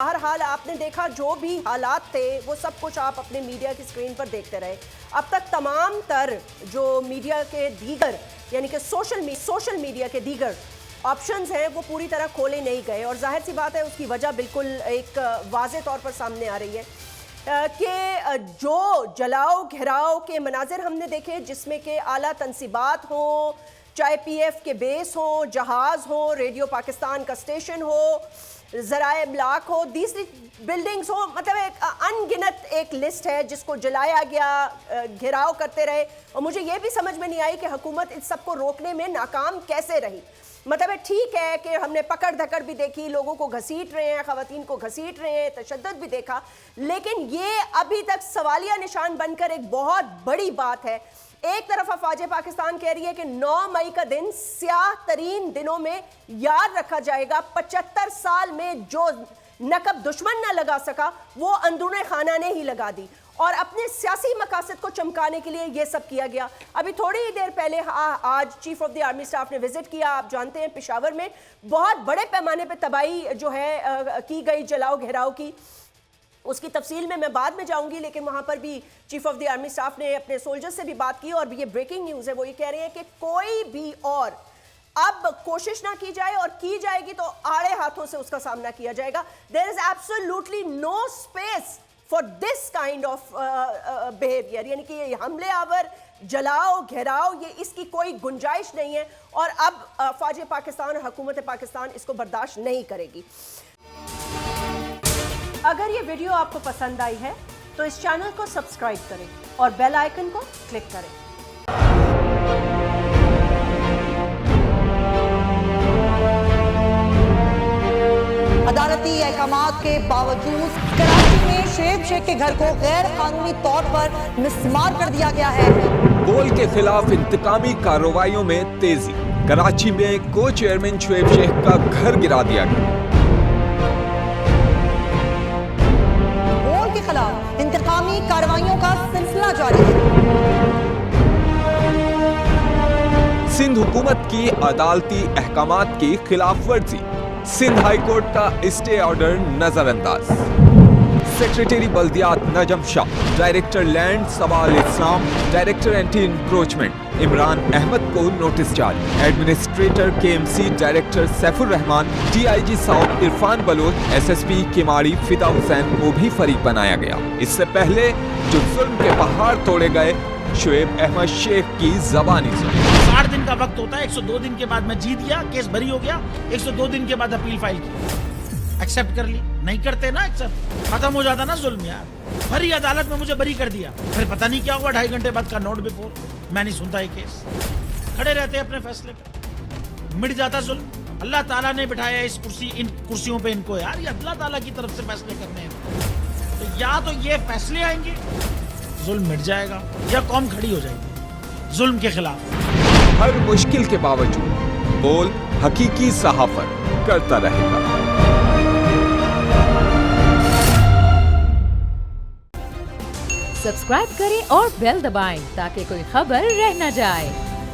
بہرحال آپ نے دیکھا جو بھی حالات تھے وہ سب کچھ آپ اپنے میڈیا کی سکرین پر دیکھتے رہے. اب تک تمام تر جو میڈیا کے دیگر یعنی کہ سوشل میڈیا کے دیگر آپشنز ہیں وہ پوری طرح کھولے نہیں گئے, اور ظاہر سی بات ہے اس کی وجہ بالکل ایک واضح طور پر سامنے آ رہی ہے کہ جو جلاؤ گھراؤ کے مناظر ہم نے دیکھے جس میں کہ اعلیٰ تنصیبات ہوں, چاہے پی ایف کے بیس ہوں, جہاز ہوں, ریڈیو پاکستان کا اسٹیشن ہو, ذرائع ابلاغ ہو, دوسری بلڈنگز ہو, مطلب ایک ان گنت ایک لسٹ ہے جس کو جلایا گیا, گھراؤ کرتے رہے. اور مجھے یہ بھی سمجھ میں نہیں آئی کہ حکومت ان سب کو روکنے میں ناکام کیسے رہی. مطلب ٹھیک ہے کہ ہم نے پکڑ دھکڑ بھی دیکھی, لوگوں کو گھسیٹ رہے ہیں, خواتین کو گھسیٹ رہے ہیں, تشدد بھی دیکھا, لیکن یہ ابھی تک سوالیہ نشان بن کر ایک بہت بڑی بات ہے. ایک طرف افواج پاکستان کہہ رہی ہے کہ 9 مئی کا دن سیاہ ترین دنوں میں یاد رکھا جائے گا, 75 سال میں جو نقب دشمن نہ لگا سکا وہ اندرون خانہ نے ہی لگا دی, اور اپنے سیاسی مقاصد کو چمکانے کے لیے یہ سب کیا گیا. ابھی تھوڑی ہی دیر پہلے آج chief of the army staff نے وزٹ کیا, آپ جانتے ہیں پشاور میں بہت بڑے پیمانے پہ تباہی جو ہے کی گئی جلاؤ گھراؤ کی, اس کی تفصیل میں بعد میں جاؤں گی, لیکن وہاں پر بھی chief of the army staff نے اپنے سولجر سے بھی بات کی, اور یہ بریکنگ نیوز ہے, وہ یہ کہہ رہے ہیں کہ کوئی بھی اور اب کوشش نہ کی جائے, اور کی جائے گی تو آڑے ہاتھوں سے اس کا سامنا کیا جائے گا. there is absolutely no space for this kind of behavior, یعنی کہ یہ حملے آور جلاؤ گھراؤ یہ اس کی کوئی گنجائش نہیں ہے, اور اب فوج پاکستان اور حکومت پاکستان اس کو برداشت نہیں کرے گی. اگر یہ ویڈیو آپ کو پسند آئی ہے تو اس چینل کو سبسکرائب کریں اور بیل آئیکن کو کلک کریں. عدالتی احکامات کے باوجود کراچی میں شعیب شیخ کے گھر کو غیر قانونی طور پر مسمار کر دیا گیا ہے. بول کے خلاف انتقامی کارروائیوں میں تیزی, کراچی میں کو چیئرمین شعیب شیخ کا گھر گرا دیا گیا. بول کے خلاف انتقامی کارروائیوں کا سلسلہ جاری ہے. سندھ حکومت کی عدالتی احکامات کی خلاف ورزی, سندھ ہائی کورٹ کا اسٹے آرڈر نظر انداز. سیکریٹری بلدیات نجم شاہ, ڈائریکٹر لینڈ سوال اسلام, director anti encroachment Imran Ahmed کو نوٹس جاری. Administrator K M C director Saif ur Rehman, D I G south Irfan Baloch, S S P Keamari Fida Hussain کو بھی فریق بنایا گیا. اس سے پہلے جو ظلم کے پہاڑ توڑے گئے, شعیب احمد شیخ کی زبانی سنی. 60 دن کا وقت ہوتا ہے, 102 دن کے بعد میں جیت گیا, کیس بری ہو گیا, 102 دن کے بعد اپیل فائل کی, ایکسپٹ کر لی. نہیں کرتے نا ایکسپٹ, ختم ہو جاتا نا ظلم یار. بھری عدالت میں مجھے بری کر دیا, پھر پتہ نہیں کیا ہوا, 2.5 گھنٹے بعد کا نوٹ بیفور, میں نہیں سنتا یہ کیس. کھڑے رہتے اپنے فیصلے پہ, مٹ جاتا ظلم. اللہ تعالیٰ نے بٹھایا اس ان کرسیوں پہ ان کو یار, یہ اللہ تعالیٰ کی طرف سے فیصلے کرنے ہیں. تو یا تو یہ فیصلے آئیں گے, ظلم مٹ جائے گا, یا قوم کھڑی ہو جائے گی ظلم کے خلاف. ہر مشکل کے باوجود بول حقیقی صحافت کرتا رہے گا. سبسکرائب کریں اور بیل دبائیں تاکہ کوئی خبر رہ نہ جائے.